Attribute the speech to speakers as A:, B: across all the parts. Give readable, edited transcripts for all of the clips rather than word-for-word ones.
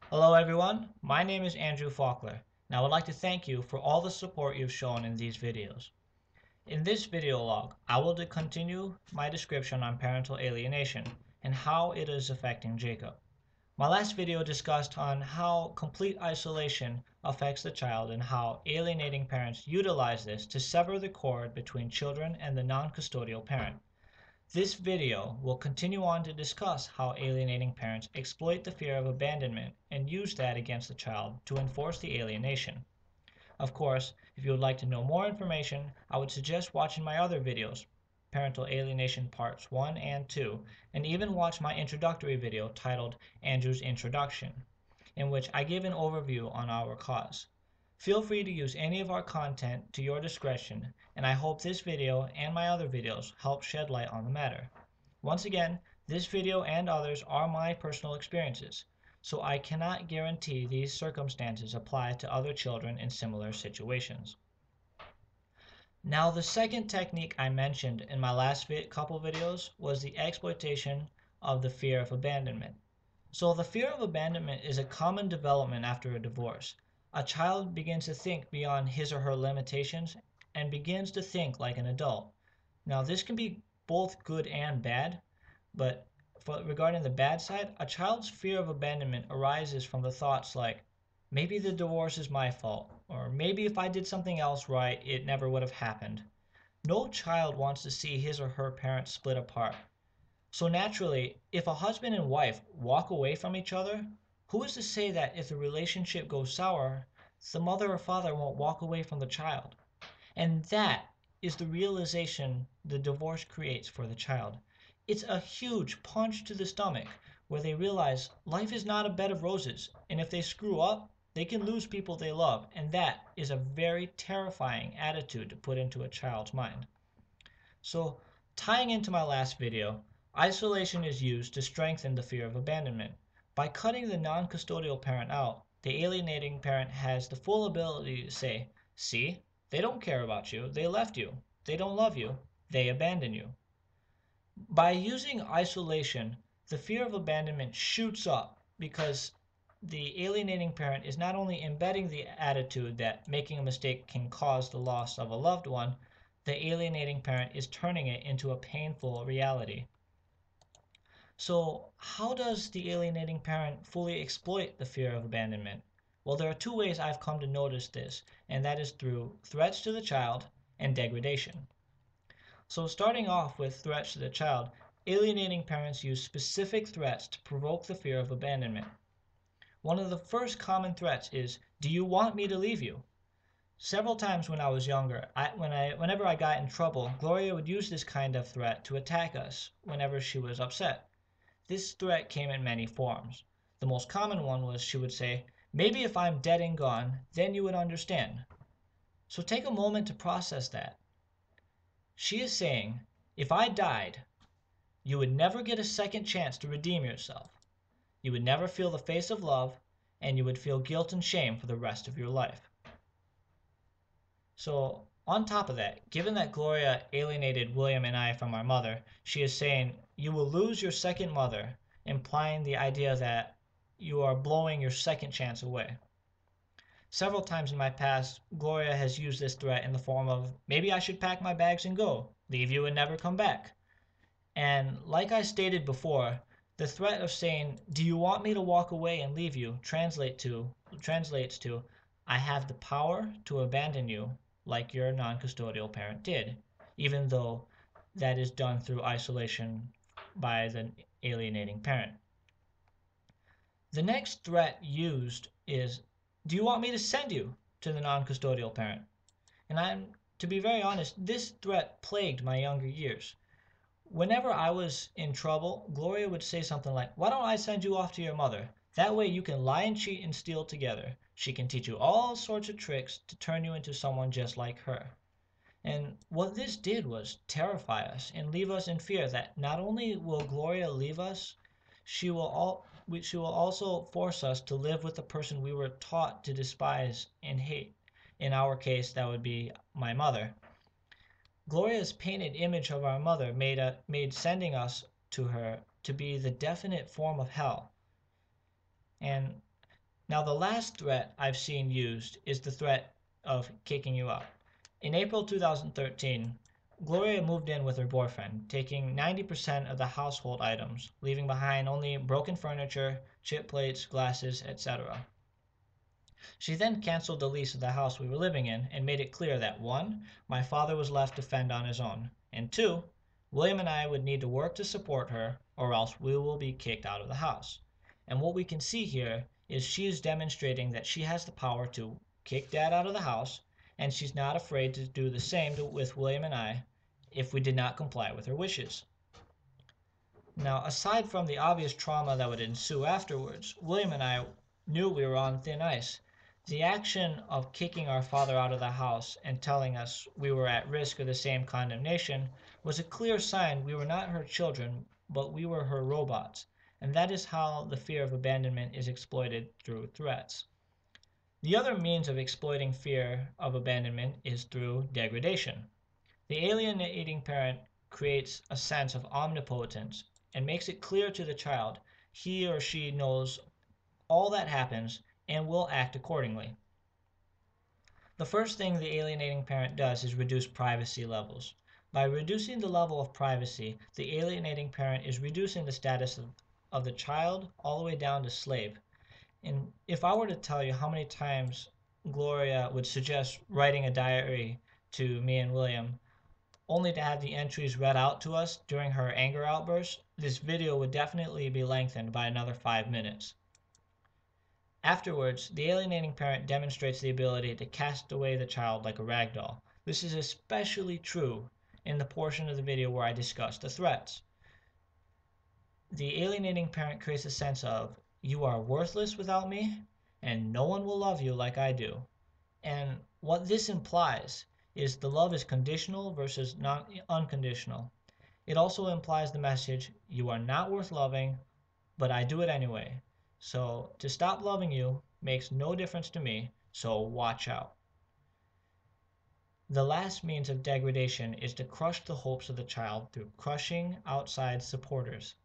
A: Hello everyone, my name is Andrew Folkler, and I would like to thank you for all the support you've shown in these videos. In this video log, I will continue my description on parental alienation and how it is affecting Jacob. My last video discussed on how complete isolation affects the child and how alienating parents utilize this to sever the cord between children and the non-custodial parent. This video will continue on to discuss how alienating parents exploit the fear of abandonment and use that against the child to enforce the alienation. Of course, if you would like to know more information, I would suggest watching my other videos, Parental Alienation Parts 1 and 2, and even watch my introductory video titled Andrew's Introduction, in which I give an overview on our cause. Feel free to use any of our content to your discretion, and I hope this video and my other videos help shed light on the matter. Once again, this video and others are my personal experiences, so I cannot guarantee these circumstances apply to other children in similar situations. Now, the second technique I mentioned in my last couple videos was the exploitation of the fear of abandonment. So the fear of abandonment is a common development after a divorce. A child begins to think beyond his or her limitations and begins to think like an adult. Now, this can be both good and bad, but regarding the bad side, a child's fear of abandonment arises from the thoughts like, maybe the divorce is my fault, or maybe if I did something else right, it never would have happened. No child wants to see his or her parents split apart. So naturally, if a husband and wife walk away from each other, who is to say that if the relationship goes sour, the mother or father won't walk away from the child? And that is the realization the divorce creates for the child. It's a huge punch to the stomach where they realize life is not a bed of roses, and if they screw up, they can lose people they love, and that is a very terrifying attitude to put into a child's mind. So, tying into my last video, isolation is used to strengthen the fear of abandonment. By cutting the non-custodial parent out, the alienating parent has the full ability to say, see, they don't care about you, they left you, they don't love you, they abandon you. By using isolation, the fear of abandonment shoots up because the alienating parent is not only embedding the attitude that making a mistake can cause the loss of a loved one, the alienating parent is turning it into a painful reality. So, how does the alienating parent fully exploit the fear of abandonment? Well, there are two ways I've come to notice this, and that is through threats to the child and degradation. So, starting off with threats to the child, alienating parents use specific threats to provoke the fear of abandonment. One of the first common threats is, do you want me to leave you? Several times when I was younger, whenever I got in trouble, Gloria would use this kind of threat to attack us whenever she was upset. This threat came in many forms. The most common one was she would say, maybe if I'm dead and gone, then you would understand. So take a moment to process that. She is saying, if I died, you would never get a second chance to redeem yourself. You would never feel the face of love, and you would feel guilt and shame for the rest of your life. So, on top of that, given that Gloria alienated William and I from our mother, she is saying, you will lose your second mother, implying the idea that you are blowing your second chance away. Several times in my past, Gloria has used this threat in the form of, maybe I should pack my bags and go, leave you and never come back. And like I stated before, the threat of saying, do you want me to walk away and leave you, translates to, I have the power to abandon you like your non-custodial parent did, even though that is done through isolation by the alienating parent. The next threat used is, do you want me to send you to the non-custodial parent? And to be very honest, this threat plagued my younger years. Whenever I was in trouble, Gloria would say something like, why don't I send you off to your mother? That way you can lie and cheat and steal together. She can teach you all sorts of tricks to turn you into someone just like her. And what this did was terrify us and leave us in fear that not only will Gloria leave us, she will also force us to live with the person we were taught to despise and hate. In our case, that would be my mother. Gloria's painted image of our mother made sending us to her to be the definite form of hell. And Now, the last threat I've seen used is the threat of kicking you out. In April 2013, Gloria moved in with her boyfriend, taking 90% of the household items, leaving behind only broken furniture, chip plates, glasses, etc. She then canceled the lease of the house we were living in and made it clear that 1. My father was left to fend on his own, and 2. William and I would need to work to support her or else we will be kicked out of the house. And what we can see here is she is demonstrating that she has the power to kick Dad out of the house, and she's not afraid to do the same with William and I if we did not comply with her wishes. Now, aside from the obvious trauma that would ensue afterwards, William and I knew we were on thin ice. The action of kicking our father out of the house and telling us we were at risk of the same condemnation was a clear sign we were not her children, but we were her robots. And that is how the fear of abandonment is exploited through threats. The other means of exploiting fear of abandonment is through degradation. The alienating parent creates a sense of omnipotence and makes it clear to the child he or she knows all that happens and will act accordingly. The first thing the alienating parent does is reduce privacy levels. By reducing the level of privacy, the alienating parent is reducing the status of the child all the way down to slave. And if I were to tell you how many times Gloria would suggest writing a diary to me and William, only to have the entries read out to us during her anger outbursts, this video would definitely be lengthened by another 5 minutes. Afterwards, the alienating parent demonstrates the ability to cast away the child like a rag doll. This is especially true in the portion of the video where I discuss the threats. The alienating parent creates a sense of, you are worthless without me, and no one will love you like I do. And what this implies is the love is conditional versus unconditional. It also implies the message, you are not worth loving, but I do it anyway. So to stop loving you makes no difference to me, so watch out. The last means of degradation is to crush the hopes of the child through crushing outside supporters.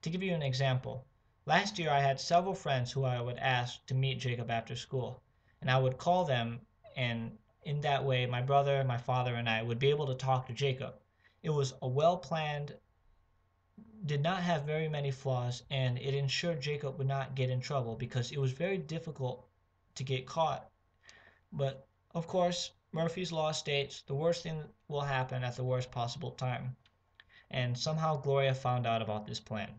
A: To give you an example, last year I had several friends who I would ask to meet Jacob after school, and I would call them, and in that way my brother, my father, and I would be able to talk to Jacob. It was a well-planned, did not have very many flaws, and it ensured Jacob would not get in trouble because it was very difficult to get caught. But of course, Murphy's Law states the worst thing will happen at the worst possible time, and somehow Gloria found out about this plan.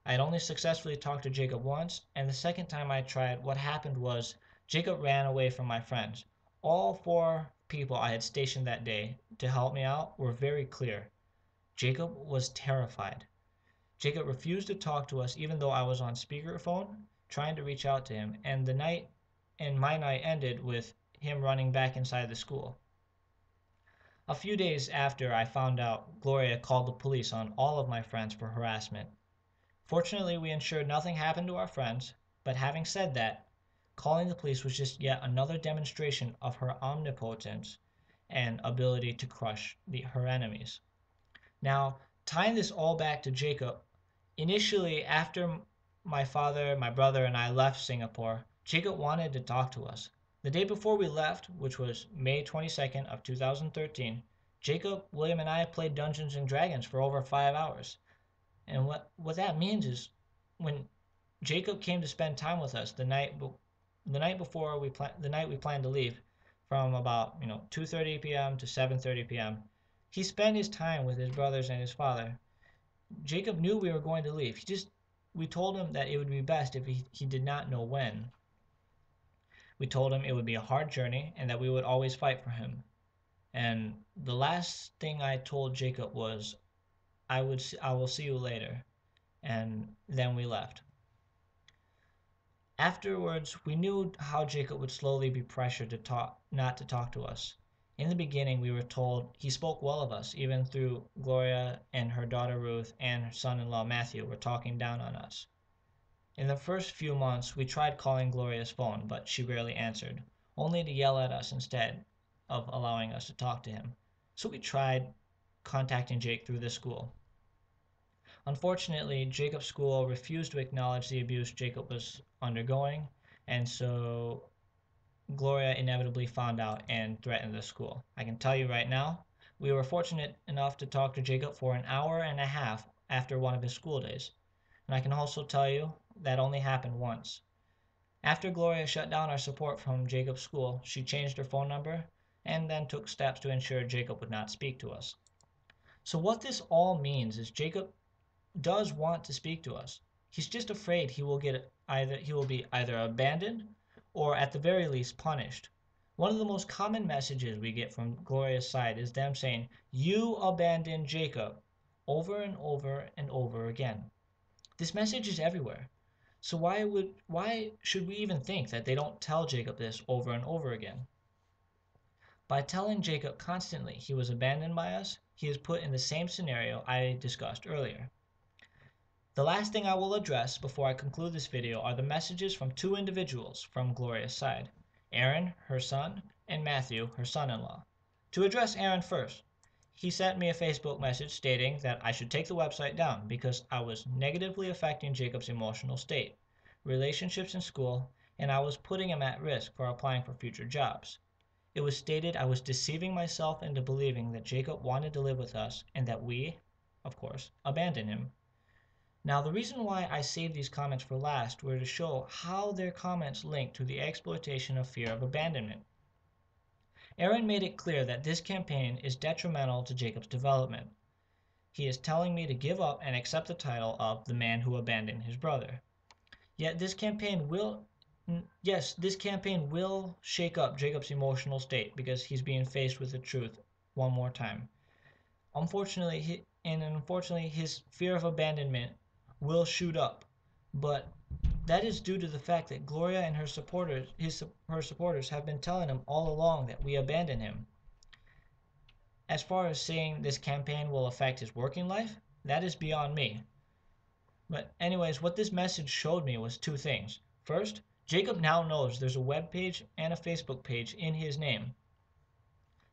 A: I had only successfully talked to Jacob once, and the second time I tried, what happened was Jacob ran away from my friends. All 4 people I had stationed that day to help me out were very clear. Jacob was terrified. Jacob refused to talk to us even though I was on speakerphone trying to reach out to him, and my night ended with him running back inside the school. A few days after I found out, Gloria called the police on all of my friends for harassment. Fortunately, we ensured nothing happened to our friends, but having said that, calling the police was just yet another demonstration of her omnipotence and ability to crush her enemies. Now, tying this all back to Jacob, initially after my father, my brother, and I left Singapore, Jacob wanted to talk to us. The day before we left, which was May 22nd of 2013, Jacob, William, and I played Dungeons and Dragons for over 5 hours. And what that means is when Jacob came to spend time with us the night before the night we planned to leave, from about 2:30 p.m. to 7:30 p.m., he spent his time with his brothers and his father. Jacob knew we were going to leave. We told him that it would be best if he did not know when. We told him it would be a hard journey and that we would always fight for him. And the last thing I told Jacob was, I will see you later. And then we left. Afterwards, we knew how Jacob would slowly be pressured not to talk to us. In the beginning, we were told he spoke well of us, even through Gloria and her daughter Ruth and her son-in-law Matthew were talking down on us. In the first few months, we tried calling Gloria's phone, but she rarely answered, only to yell at us instead of allowing us to talk to him. So we tried contacting Jake through the school. Unfortunately, Jacob's school refused to acknowledge the abuse Jacob was undergoing, And so Gloria inevitably found out and threatened the school. I can tell you right now, we were fortunate enough to talk to Jacob for an hour and a half after one of his school days. And I can also tell you that only happened once. After Gloria shut down our support from Jacob's school, she changed her phone number and then took steps to ensure Jacob would not speak to us. So what this all means is Jacob does want to speak to us. He's just afraid he will be either abandoned or at the very least punished. One of the most common messages we get from Gloria's side is them saying, "You abandoned Jacob," over and over and over again. This message is everywhere. So why should we even think that they don't tell Jacob this over and over again? By telling Jacob constantly he was abandoned by us, he is put in the same scenario I discussed earlier. The last thing I will address before I conclude this video are the messages from two individuals from Gloria's side, Aaron, her son, and Matthew, her son-in-law. To address Aaron first, he sent me a Facebook message stating that I should take the website down because I was negatively affecting Jacob's emotional state, relationships in school, and I was putting him at risk for applying for future jobs. It was stated I was deceiving myself into believing that Jacob wanted to live with us and that we, of course, abandoned him. Now, the reason why I saved these comments for last were to show how their comments link to the exploitation of fear of abandonment. Aaron made it clear that this campaign is detrimental to Jacob's development. He is telling me to give up and accept the title of the man who abandoned his brother. Yet this campaign will shake up Jacob's emotional state because he's being faced with the truth one more time. Unfortunately, his fear of abandonment will shoot up, but that is due to the fact that Gloria and her supporters have been telling him all along that we abandoned him. As far as saying this campaign will affect his working life, that is beyond me. But anyways, what this message showed me was two things. First, Jacob now knows there's a web page and a Facebook page in his name.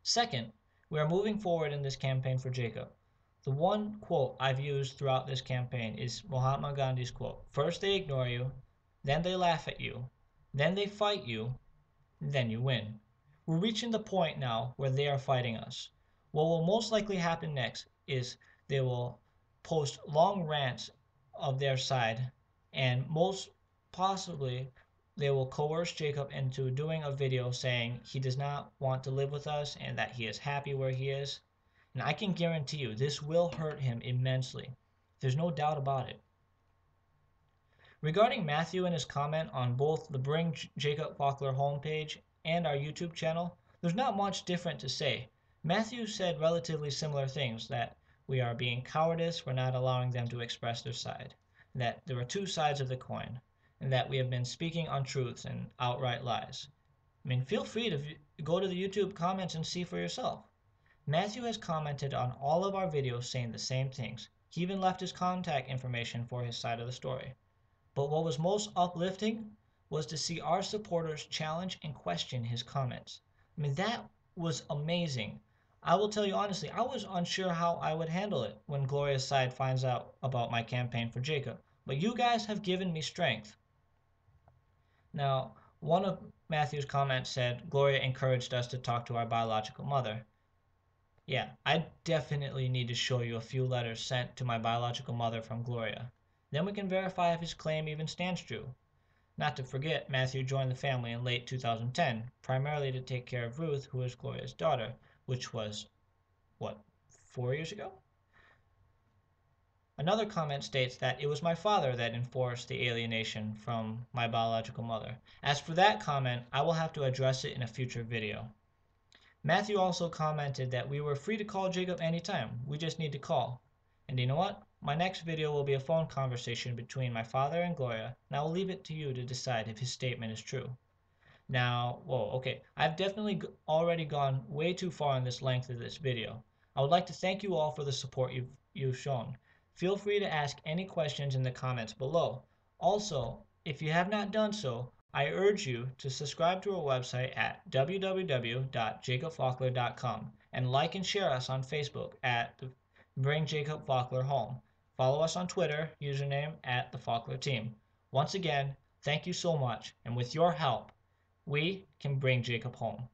A: Second, we are moving forward in this campaign for Jacob. The one quote I've used throughout this campaign is Mahatma Gandhi's quote, "First they ignore you, then they laugh at you, then they fight you, then you win." We're reaching the point now where they are fighting us. What will most likely happen next is they will post long rants of their side, and most possibly they will coerce Jacob into doing a video saying he does not want to live with us and that he is happy where he is. And I can guarantee you this will hurt him immensely. There's no doubt about it. Regarding Matthew and his comment on both the Bring Jacob Folkler homepage and our YouTube channel, there's not much different to say. Matthew said relatively similar things, that we are being cowardice for not allowing them to express their side, that there are two sides of the coin, and that we have been speaking untruths and outright lies. I mean, feel free to go to the YouTube comments and see for yourself. Matthew has commented on all of our videos saying the same things. He even left his contact information for his side of the story. But what was most uplifting was to see our supporters challenge and question his comments. I mean, that was amazing. I will tell you honestly, I was unsure how I would handle it when Gloria's side finds out about my campaign for Jacob. But you guys have given me strength. Now, one of Matthew's comments said Gloria encouraged us to talk to our biological mother. Yeah, I definitely need to show you a few letters sent to my biological mother from Gloria. Then we can verify if his claim even stands true. Not to forget, Matthew joined the family in late 2010, primarily to take care of Ruth, who is Gloria's daughter, which was, 4 years ago? Another comment states that it was my father that enforced the alienation from my biological mother. As for that comment, I will have to address it in a future video. Matthew also commented that we were free to call Jacob anytime, we just need to call. And you know what? My next video will be a phone conversation between my father and Gloria, and I will leave it to you to decide if his statement is true. Now, I've definitely already gone way too far in this length of this video. I would like to thank you all for the support you've shown. Feel free to ask any questions in the comments below. Also, if you have not done so, I urge you to subscribe to our website at www.jacobfolkler.com and like and share us on Facebook at Bring Jacob Folkler Home. Follow us on Twitter, username at the Folkler Team. Once again, Thank you so much, and with your help, we can bring Jacob home.